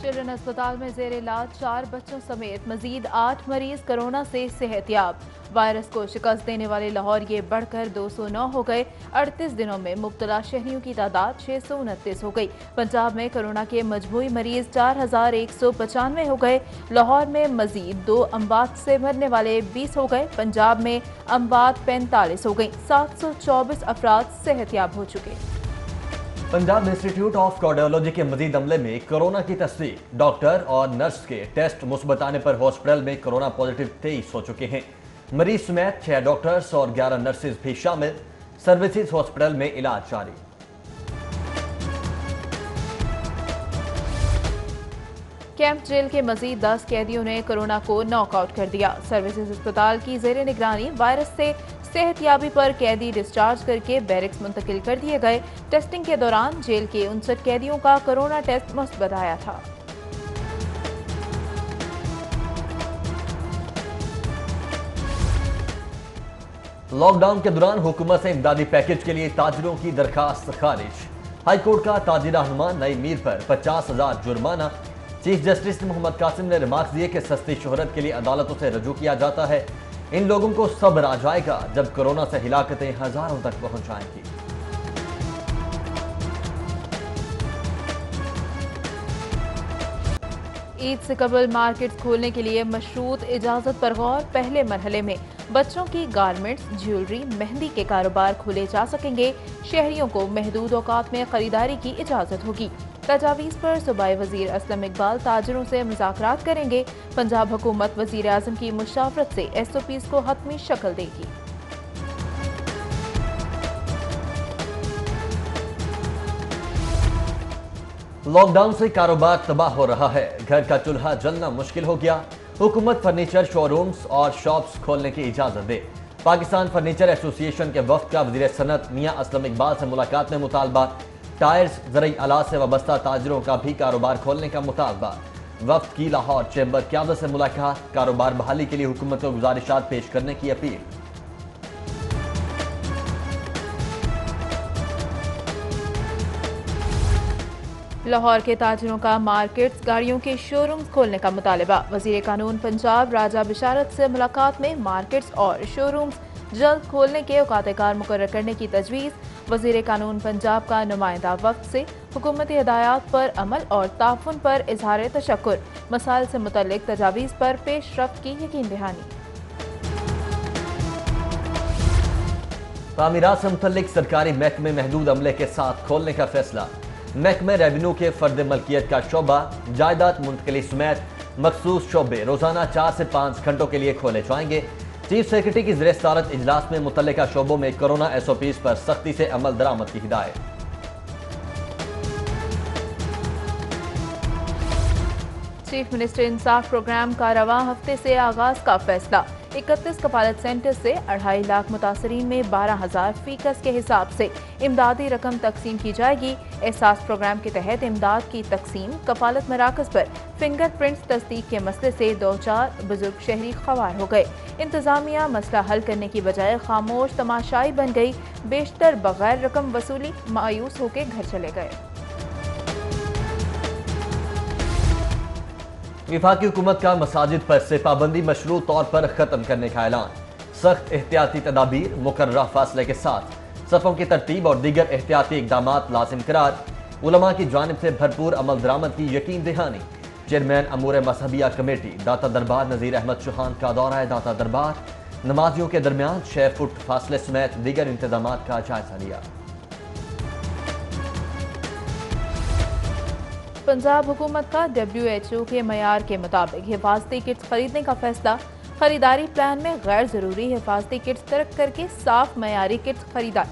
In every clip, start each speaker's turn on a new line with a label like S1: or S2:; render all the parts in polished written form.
S1: Children अस्पताल में जेर इलाज 4 बच्चों समेत मजीद 8 मरीज कोरोना से सेहतयाब। वायरस को शिकस्त देने वाले लाहौर ये बढ़कर 209 हो गए। 38 दिनों में मुब्तला शहरियों की तादाद 629 हो गई। पंजाब में कोरोना के मजबूरी मरीज 4195 हो गए। लाहौर में मजीद 2 अमवात से मरने वाले 20 हो गए। पंजाब में अमवात 45 हो गई। 724 अफराद सेहतयाब हो चुके।
S2: पंजाब इंस्टीट्यूट ऑफ कार्डियोलॉजी के मजीद अमले में कोरोना की तस्दीक। डॉक्टर और नर्स के टेस्ट मुस्बत आने पर हॉस्पिटल में कोरोना पॉजिटिव 23 हो चुके हैं। मरीज समेत 6 डॉक्टर्स और 11 नर्सेज भी शामिल। सर्विसेज हॉस्पिटल में इलाज जारी।
S1: कैंप जेल के मजीद 10 कैदियों ने कोरोना को नॉकआउट कर दिया। सर्विसेज अस्पताल की जेर निगरानी वायरस से सेहतयाबी पर कैदी डिस्चार्ज करके बैरिक्स मुंतकिल कर दिए गए। टेस्टिंग के दौरान जेल के 59 कैदियों का कोरोना टेस्ट मुस्बत आया था।
S2: लॉकडाउन के दौरान हुकूमत से इमदादी पैकेज के लिए ताजिरों की दरखास्त खारिज। हाईकोर्ट का ताजिर रहनुमा नई मीर पर 50,000 जुर्माना। चीफ जस्टिस मोहम्मद कासिम ने रिमार्क्स दिए कि सस्ती शोहरत के लिए अदालतों से रजू किया जाता है। इन लोगों को सब्र आ जाएगा जब कोरोना से हिलाकतें हजारों तक पहुंच जाएंगी।
S1: ईद से कबल मार्केट्स खोलने के लिए मशरूत इजाजत पर गौर। पहले मरहले में बच्चों की गारमेंट्स, ज्वेलरी, मेहंदी के कारोबार खोले जा सकेंगे। शहरियों को महदूद औकात में खरीदारी की इजाजत होगी। तजावीज़ पर सूबाई वजीर असलम इकबाल ताजरों से मुज़ाकरात करेंगे। पंजाब हुकूमत वजीर आज़म की मुशावरत से SOPs को हतमी शक्ल देगी।
S2: लॉकडाउन से कारोबार तबाह हो रहा है। घर का चूल्हा जलना मुश्किल हो गया। हुकूमत फर्नीचर शोरूम्स और शॉप्स खोलने की इजाजत दे। पाकिस्तान फर्नीचर एसोसिएशन के वफ्द का वजीर सनत मियां असलम इकबाल से मुलाकात में मुतालबा। टायर्स, ज़रई आलात से वाबस्ता ताजरों का भी कारोबार खोलने का मुतालबा। वफ्द की लाहौर चैम्बर क़यादत से मुलाकात। कारोबार बहाली के लिए हुकूमत को गुजारिशात पेश करने की अपील।
S1: लाहौर के ताजिरों का मार्केट्स, गाड़ियों के शोरूम्स खोलने का मुतालबा। वजीर कानून पंजाब राजा बिशारत से मुलाकात में मार्केट्स और शोरूम्स जल्द खोलने के औकात-ए-कार मुकर्रर करने की तजवीज़। वजीर कानून पंजाब का नुमाइंदा वफ्द से हुकूमती हिदायत पर अमल और ताफुन पर इजहार तशक्कुर। मसाइल से मुतल्लिक तजावीज़ पर पेशरफ्त की यकीन दहानी।
S2: तामीरात से मुतल्लिक सरकारी महकमे महदूद अमले के साथ खोलने का फैसला। महकमे रेवेन्यू के फर्द मलकियत का शोबा, जायदाद मुंतकली समेत मखसूस शोबे रोजाना 4 से 5 घंटों के लिए खोले जाएंगे। चीफ सेक्रेटरी की ज़ेर सदारत इजलास में मुतल्लिका शोबों में कोरोना SOPs पर सख्ती से अमल दरामद की हिदायत।
S1: चीफ मिनिस्टर इंसाफ प्रोग्राम का रवां हफ्ते से आगाज का फैसला। 31 कफालत सेंटर से 2.5 लाख मुतासरीन में 12,000 फीकस के हिसाब से इमदादी रकम तकसीम की जाएगी। एहसास प्रोग्राम के तहत इमदाद की तकसीम। कफालत मराकज पर फिंगरप्रिंट्स तस्दीक के मसले से 2-4 बुजुर्ग शहरी ख्वार हो गए। इंतजामिया मसला हल करने की बजाय खामोश तमाशाई बन गई। बेशतर बगैर रकम वसूली मायूस होकर घर चले गए।
S2: विफाकी हुकूमत का मसाजिद पर से पाबंदी मशरूत तौर पर खत्म करने का ऐलान। सख्त एहतियाती तदाबीर मुकर्ररा फासले के साथ सफ़ों की तरतीब और दीगर एहतियाती इकदामात लाजिम करार। उलमा की जानिब से भरपूर अमल दरामद की यकीन दहानी। चेयरमैन अमूर मजहबिया कमेटी दाता दरबार नज़ीर अहमद चौहान का दौरा दाता दरबार। नमाजियों के दरमियान 6 फुट फासले समेत दीगर इंतजामात का जायजा लिया।
S1: पंजाब हुकूमत का WHO के मयार के मुताबिक हिफाजती किट्स खरीदने का फैसला। खरीदारी प्लान में गैर जरूरी हिफाजती किट्स तर्क करके साफ मयारी किट्स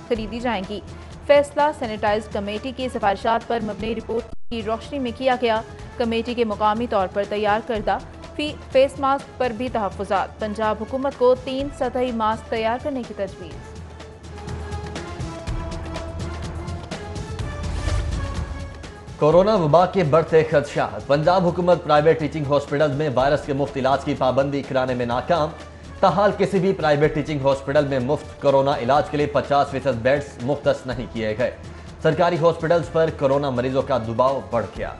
S1: खरीदी जाएंगी। फैसला सैनिटाइज्ड कमेटी की सिफारिशात पर मबनी रिपोर्ट की रोशनी में किया गया। कमेटी के मुकामी तौर पर तैयार करदा फेस मास्क पर भी तहफ़्फ़ुज़ात। पंजाब हुकूमत को 3 सतही मास्क तैयार करने की तजवीज़।
S2: कोरोना वबा के बढ़ते खदशात। पंजाब हुकूमत प्राइवेट टीचिंग हॉस्पिटल में वायरस के मुफ्त इलाज की पाबंदी कराने में नाकाम। ताहाल किसी भी प्राइवेट टीचिंग हॉस्पिटल में मुफ्त कोरोना इलाज के लिए 50% बेड्स मुख्तस नहीं किए गए। सरकारी हॉस्पिटल्स पर कोरोना मरीजों का दबाव बढ़ गया।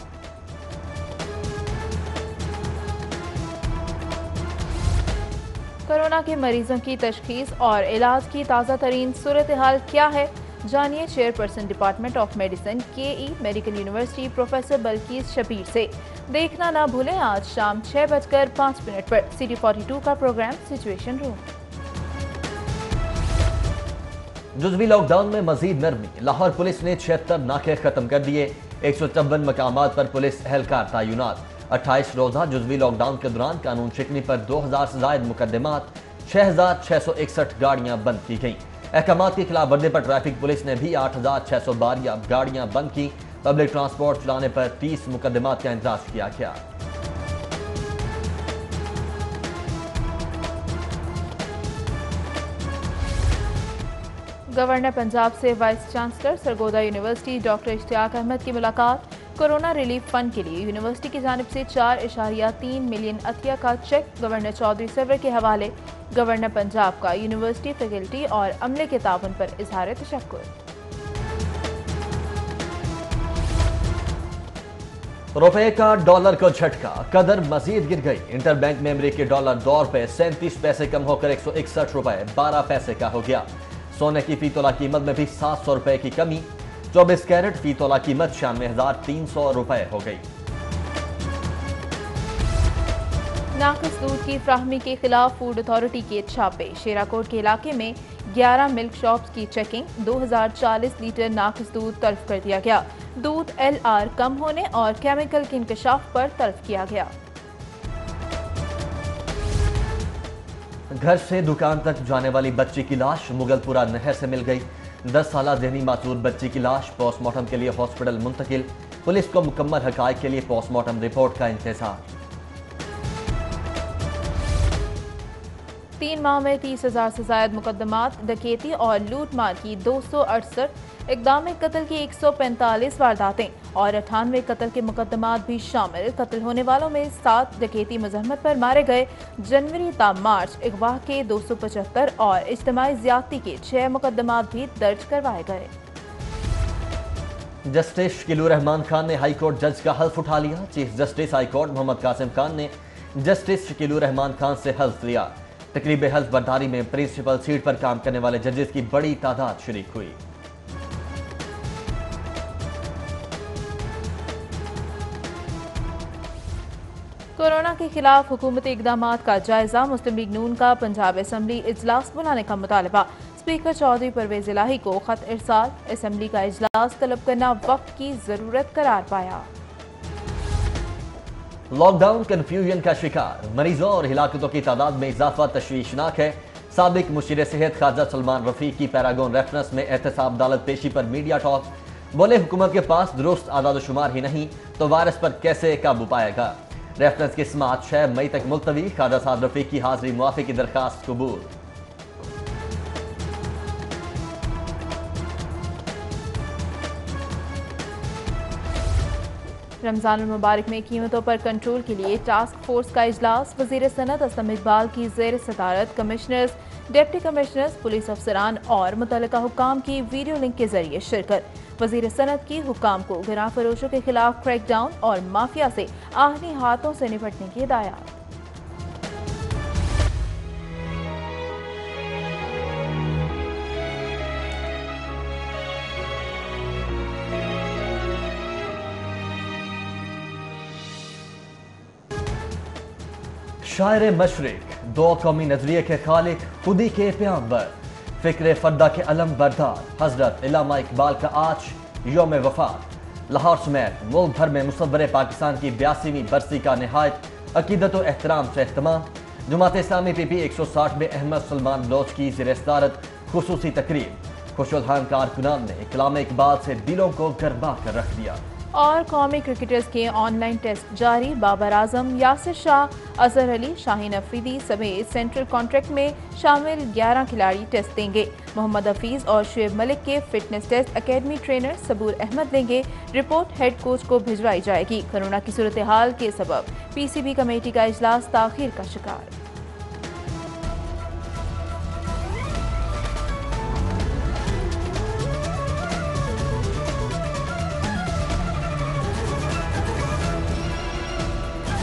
S1: कोरोना के मरीजों की तशखीस और इलाज की ताज़ा तरीन सूरत हाल क्या है, जानिए चेयरपर्सन डिपार्टमेंट ऑफ मेडिसिन केई मेडिकल यूनिवर्सिटी प्रोफेसर बल्कीस शबीर से। देखना ना भूलें आज शाम 6:05 पर सिटी 42 का प्रोग्राम सिचुएशन रूम।
S2: जुज़वी लॉकडाउन में मजीद नरमी, लाहौर पुलिस ने 76 नाके खत्म कर दिए। 154 मकामात पर पुलिस एहलकार तैनात। 28 रोजा जुज़वी लॉकडाउन के दौरान कानून शिकनी पर 2000 से जायद मुकदमात, 6661 गाड़ियां बंद की गईं। अहकामात की खिलाफ वर्जी पर ट्रैफिक पुलिस ने भी 8612 गाड़ियां बंद की। पब्लिक ट्रांसपोर्ट चलाने पर 30 मुकदमात का इंदराज किया गया।
S1: गवर्नर पंजाब से vice chancellor Sargodha university doctor Ishtiaq Ahmed की मुलाकात। कोरोना रिलीफ फंड के लिए यूनिवर्सिटी की जानिब से 4.3 मिलियन अतिया का चेक गवर्नर चौधरी सरवर के हवाले। गवर्नर पंजाब का यूनिवर्सिटी फैकल्टी और अमले के ताउन पर इजहार तशक्कुर।
S2: रुपए का डॉलर को झटका, कदर मजीद गिर गई। इंटरबैंक में अमेरिकी डॉलर ₹2 37 पैसे कम होकर 161 रुपए 12 पैसे का हो गया। सोने की फी तोला कीमत में भी 700 रुपए की कमी। 24 कैरेट फी तोला कीमत 96,300 रुपए हो गई।
S1: नाकिस दूध की फ्राहमी के खिलाफ फूड अथॉरिटी के छापे। शेराकोट के इलाके में 11 मिल्क शॉप्स की चेकिंग। 2040 लीटर नाकिस दूध तल्फ कर दिया गया। दूध LR कम होने और केमिकल के इंकशाफ पर तल्फ किया गया।
S2: घर से दुकान तक जाने वाली बच्ची की लाश मुगलपुरा नहर से मिल गई। 10 साला जहनी मासूर बच्ची की लाश पोस्टमार्टम के लिए हॉस्पिटल मुंतकिल। पुलिस को मुकम्मल हकायक के लिए पोस्टमार्टम रिपोर्ट का इंतजार।
S1: 3 माह में 30,000 से ज्यादा मुकदमात, डकैती और लूट मार की 268, इक़दाम कत्ल की 145 वारदातें और 98 कत्ल के मुकदमात भी शामिल। कत्ल होने वालों में 7 डकैती मजहमत पर मारे गए। जनवरी ता मार्च अगवा के 275 और इज्तिमाई ज़्यादती के 6 मुकदमात भी दर्ज करवाए गए।
S2: जस्टिस शकीलुर रहमान खान ने हाई कोर्ट जज का हल्फ उठा लिया। Chief justice high court Mohammad Qasim Khan ने जस्टिस शकीलुर रहमान खान से हल्फ लिया। तकरीब हल्फ बर्दारी में प्रिंसिपल सीट पर काम करने वाले जजेस की बड़ी तादाद शरीक हुई।
S1: कोरोना के खिलाफ हुकूमती इकदामात का जायजा। मुस्लिम लीग नून का पंजाब असम्बली इजलास बुलाने का मुतालबा। स्पीकर चौधरी परवेज इलाही को खत इरसाल। असम्बली का इजलास तलब करना वक्त की जरूरत करार पाया।
S2: लॉकडाउन कन्फ्यूजन का शिकार, मरीजों और हिलाकतों की तादाद में इजाफा तशवीशनाक है। साबिक मुशीर सेहत ख्वाजा सलमान रफीक की पैरागोन रेफरेंस में एहतसाब अदालत पेशी पर मीडिया टॉक। बोले हुकूमत के पास दुरुस्त आदाद शुमार ही नहीं तो वायरस पर कैसे काबू पाएगा। रेफरेंस की समाअत 6 मई तक मुलतवी। ख्वाजा साहब रफीक की हाजिरी मुआफी की दरखास्त कबूल।
S1: रमजान मुबारक में कीमतों पर कंट्रोल के लिए टास्क फोर्स का इजलास। वजीर सनत असलम इकबाल की जेर सदारत कमिश्नर्स, डिप्टी कमिश्नर्स, पुलिस अफसरान और मुतल्लिका हुक्काम की वीडियो लिंक के जरिए शिरकत। वजीर सनत की हुक्काम को गिरा फरोशों के खिलाफ क्रैकडाउन और माफिया से आहनी हाथों से निपटने की हिदायत।
S2: शायर मशरिक, दो कौमी नजरिए के खालिक, खुदी के प्याम्बर, फिक्र फर्दा के अलम बरदार हजरत इल्लामा इकबाल का आज यौम वफात। लाहौर समेत मुल्क भर में मुसव्वरे पाकिस्तान की 82वीं बरसी का नहायत अकीदत व एहतराम से एहतमाम। जमात इस्लामी PP 160 में अहमद सलमान लोच की ज़ेर सदारत खुसूसी तकरीब। खुशुलहान कारकुनान ने कलाम इकबाल से दिलों को गरबा कर रख दिया।
S1: और कौमी क्रिकेटर्स के ऑनलाइन टेस्ट जारी। बाबर आजम, यासिर शाह, अजहर अली, शाहीन अफरीदी समेत सेंट्रल कॉन्ट्रैक्ट में शामिल 11 खिलाड़ी टेस्ट देंगे। मोहम्मद हफीज और शुएब मलिक के फिटनेस टेस्ट एकेडमी ट्रेनर सबूर अहमद लेंगे। रिपोर्ट हेड कोच को भिजवाई जाएगी। कोरोना की सूरत हाल के सबब PCB कमेटी का इजलास ताखीर का शिकार।